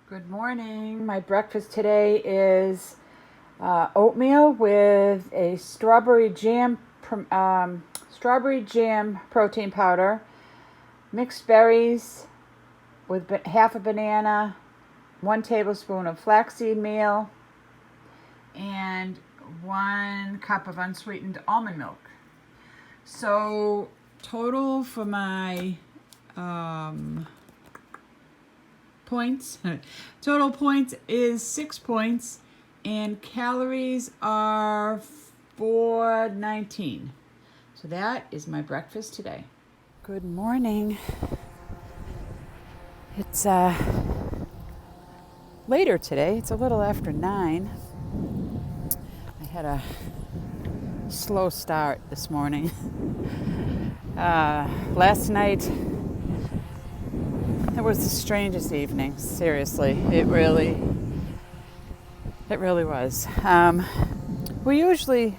Good morning. My breakfast today is oatmeal with a strawberry jam protein powder, mixed berries with half a banana, 1 tablespoon of flaxseed meal, and 1 cup of unsweetened almond milk. So total for my points. Total points is 6 points, and calories are 419. So that is my breakfast today. Good morning. It's later today. It's a little after 9. I had a slow start this morning. Last night, it was the strangest evening. Seriously, it really was. We usually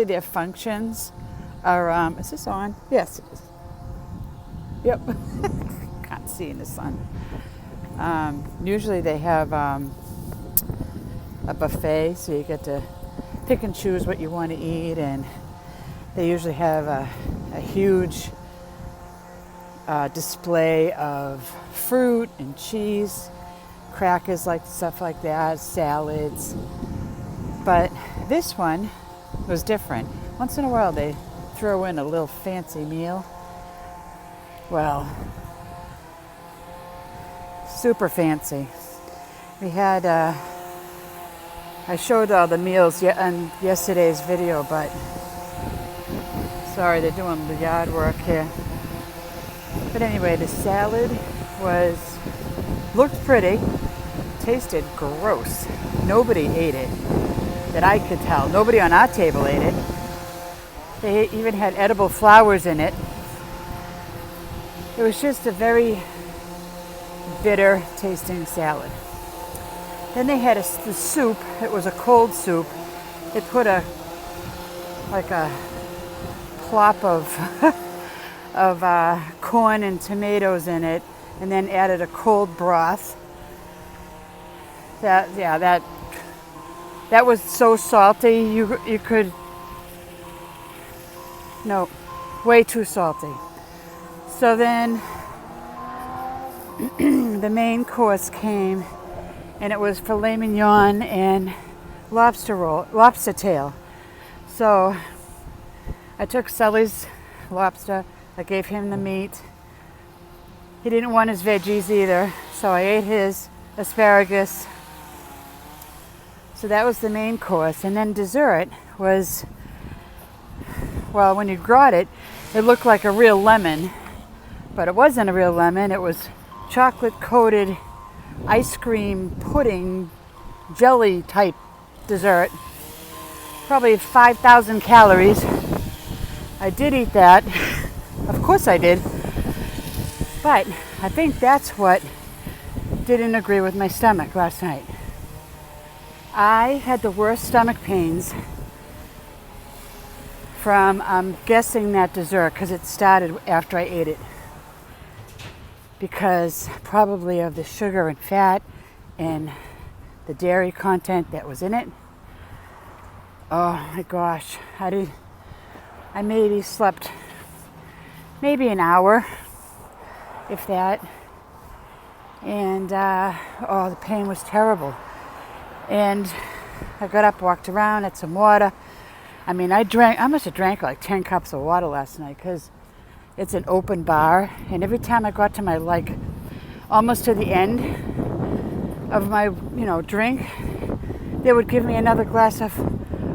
their functions are. Is this on? Yes, it is. Yep. Can't see in the sun. Usually they have a buffet, so you get to pick and choose what you want to eat, and they usually have a huge display of fruit and cheese, crackers, stuff like that, salads. But this one was different. Once in a while they throw in a little fancy meal. Well, super fancy. We had, I showed all the meals on yesterday's video, but sorry, they're doing the yard work here. But anyway, the salad looked pretty, tasted gross. Nobody ate it, that I could tell. Nobody on our table ate it. They even had edible flowers in it. It was just a very bitter tasting salad. Then they had the soup. It was a cold soup. They put a plop of corn and tomatoes in it, and then added a cold broth. That was so salty. You could, no, way too salty. So then the main course came, and it was filet mignon and lobster tail. So I took Sully's lobster. I gave him the meat. He didn't want his veggies either, so I ate his asparagus. So that was the main course. And then dessert was, well, when you got it, it looked like a real lemon, but it wasn't a real lemon. It was chocolate-coated ice cream pudding jelly type dessert. Probably 5,000 calories. I did eat that. Of course I did. But I think that's what didn't agree with my stomach last night. I had the worst stomach pains from, I'm guessing, that dessert, because it started after I ate it. Because probably of the sugar and fat and the dairy content that was in it. Oh my gosh. I maybe slept maybe an hour, if that. And the pain was terrible. And I got up, walked around, had some water. I mean, I must have drank like 10 cups of water last night, because it's an open bar. And every time I got to my, almost to the end of my, drink, they would give me another glass of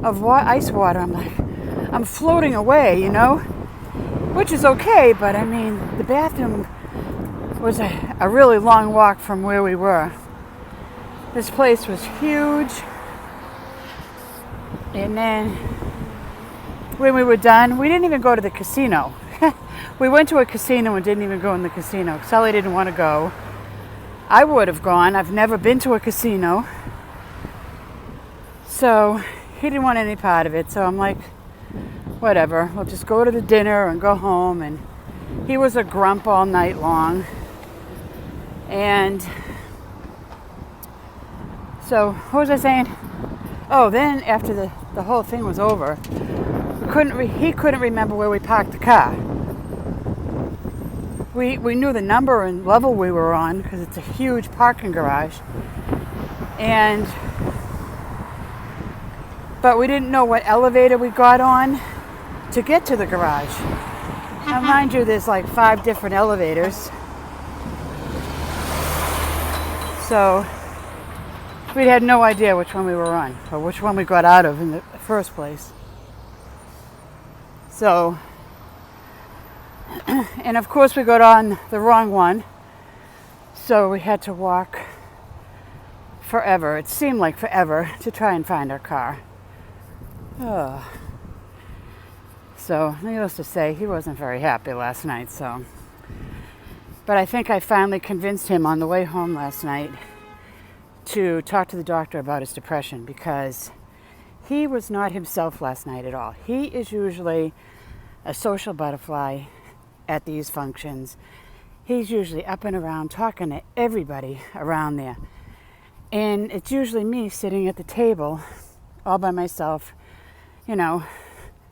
ice water. I'm like, I'm floating away, which is okay, but I mean, the bathroom was a really long walk from where we were. This place was huge. And then when we were done, we didn't even go to the casino. We went to a casino and didn't even go in the casino. Sully didn't want to go. I would have gone. I've never been to a casino. So he didn't want any part of it. So I'm like, whatever, we'll just go to the dinner and go home. And he was a grump all night long. And So what was I saying? Oh, then after the whole thing was over, he couldn't remember where we parked the car. We knew the number and level we were on because it's a huge parking garage. But we didn't know what elevator we got on to get to the garage. Now mind you, there's like 5 different elevators. So we had no idea which one we were on or which one we got out of in the first place. So, and of course we got on the wrong one. So we had to walk forever. It seemed like forever to try and find our car. Oh. So, needless to say, he wasn't very happy last night. But I think I finally convinced him on the way home last night to talk to the doctor about his depression, because he was not himself last night at all. He is usually a social butterfly at these functions. He's usually up and around talking to everybody around there. And it's usually me sitting at the table all by myself,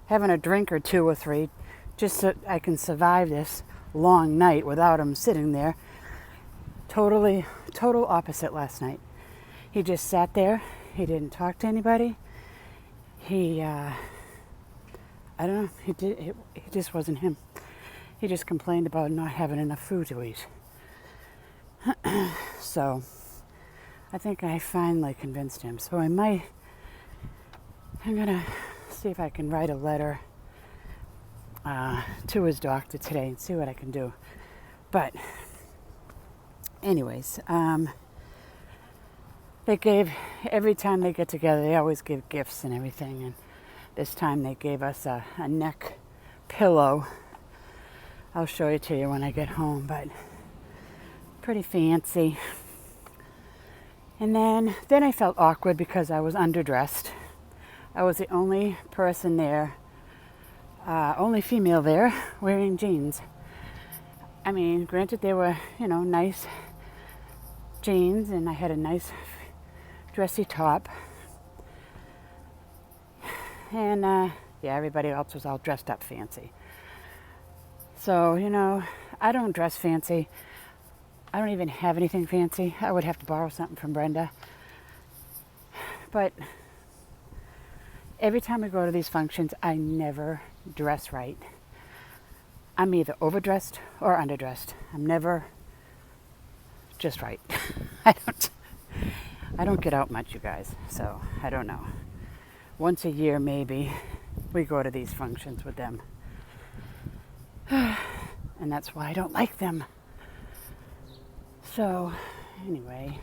having a drink or 2 or 3 just so I can survive this long night without him sitting there. Total opposite last night. He just sat there. He didn't talk to anybody. I don't know. He just wasn't him. He just complained about not having enough food to eat. So I think I finally convinced him. So I'm gonna see if I can write a letter to his doctor today and see what I can do. But anyways, every time they get together, they always give gifts and everything. And this time they gave us a neck pillow. I'll show it to you when I get home, but pretty fancy. And then I felt awkward because I was underdressed. I was the only person there, only female there, wearing jeans. I mean, granted they were, nice jeans, and I had a nice dressy top. And everybody else was all dressed up fancy. So, I don't dress fancy. I don't even have anything fancy. I would have to borrow something from Brenda. But every time we go to these functions, I never dress right. I'm either overdressed or underdressed. I'm never just right. I don't get out much, you guys, so I don't know. Once a year, maybe, we go to these functions with them. And that's why I don't like them. So, anyway.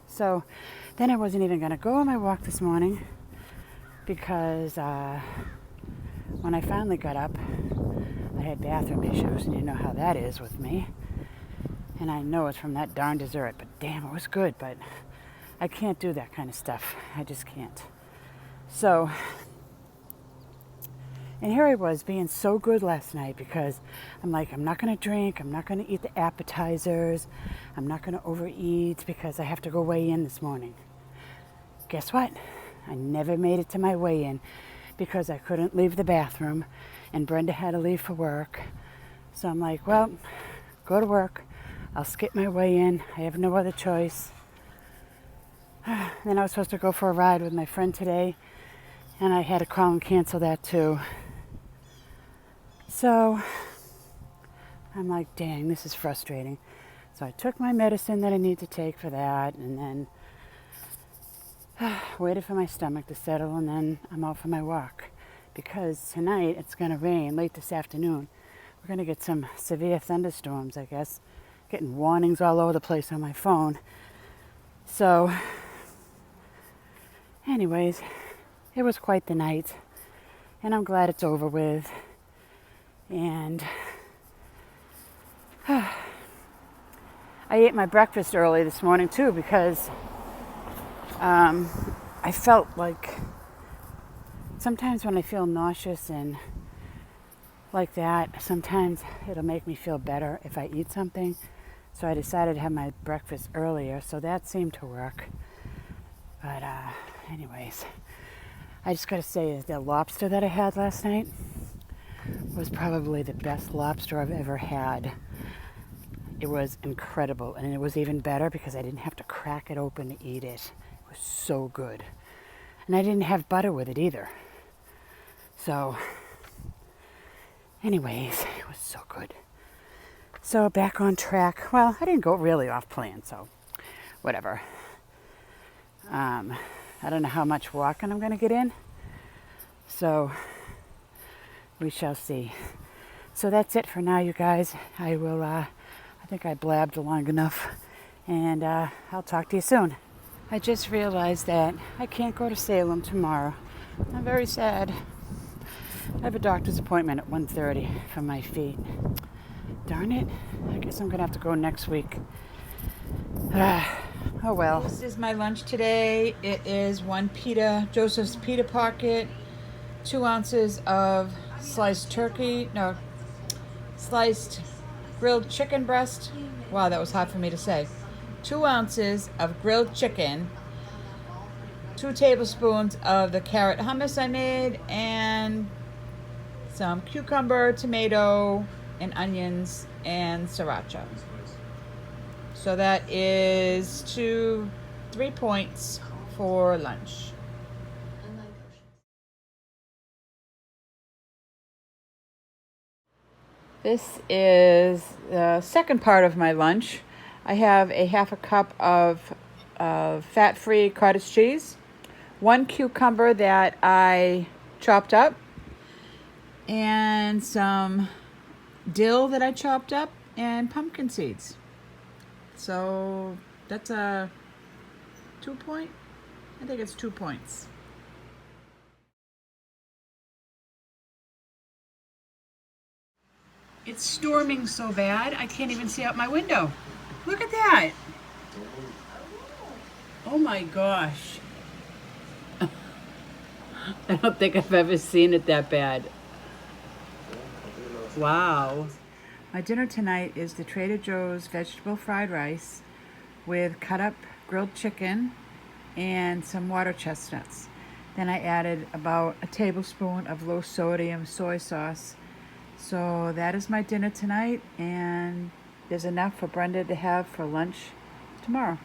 So, then I wasn't even going to go on my walk this morning because when I finally got up, I had bathroom issues, and you know how that is with me. And I know it's from that darn dessert, but damn, it was good. But I can't do that kind of stuff. I just can't. So, and here I was being so good last night because I'm like, I'm not going to drink. I'm not going to eat the appetizers. I'm not going to overeat because I have to go weigh in this morning. Guess what? I never made it to my weigh-in because I couldn't leave the bathroom and Brenda had to leave for work. So I'm like, well, go to work. I'll skip my weigh-in. I have no other choice. Then I was supposed to go for a ride with my friend today, and I had to call and cancel that too. So I'm like, dang, this is frustrating. So I took my medicine that I need to take for that, and then waited for my stomach to settle, and then I'm out for my walk. Because tonight it's going to rain late this afternoon. We're going to get some severe thunderstorms, I guess. Getting warnings all over the place on my phone. So, anyways, it was quite the night. And I'm glad it's over with. And I ate my breakfast early this morning too because I felt like sometimes when I feel nauseous and like that, sometimes it'll make me feel better if I eat something. So I decided to have my breakfast earlier, so that seemed to work. But anyways, I just gotta say the lobster that I had last night was probably the best lobster I've ever had. It was incredible, and it was even better because I didn't have to crack it open to eat it. It was so good. And I didn't have butter with it either. So, anyways, it was so good. So back on track. Well, I didn't go really off plan, so whatever. I don't know how much walking I'm going to get in. So we shall see. So that's it for now, you guys. I think I blabbed long enough, and I'll talk to you soon. I just realized that I can't go to Salem tomorrow. I'm very sad. I have a doctor's appointment at 1:30 for my feet. Darn it. I guess I'm going to have to go next week. Oh well. This is my lunch today. It is one Joseph's pita pocket, 2 ounces of sliced grilled chicken breast. Wow, that was hard for me to say. 2 ounces of grilled chicken, 2 tablespoons of the carrot hummus I made, and some cucumber, tomato, and onions, and sriracha. So that is 3 points for lunch. This is the second part of my lunch. I have a half a cup of fat-free cottage cheese, 1 cucumber that I chopped up, and some dill that I chopped up, and pumpkin seeds. So that's a 2 point? I think it's 2 points. It's storming so bad, I can't even see out my window. Look at that. Oh my gosh. I don't think I've ever seen it that bad. Wow. My dinner tonight is the Trader Joe's vegetable fried rice with cut up grilled chicken and some water chestnuts. Then I added about a tablespoon of low sodium soy sauce. So that is my dinner tonight, and there's enough for Brenda to have for lunch tomorrow.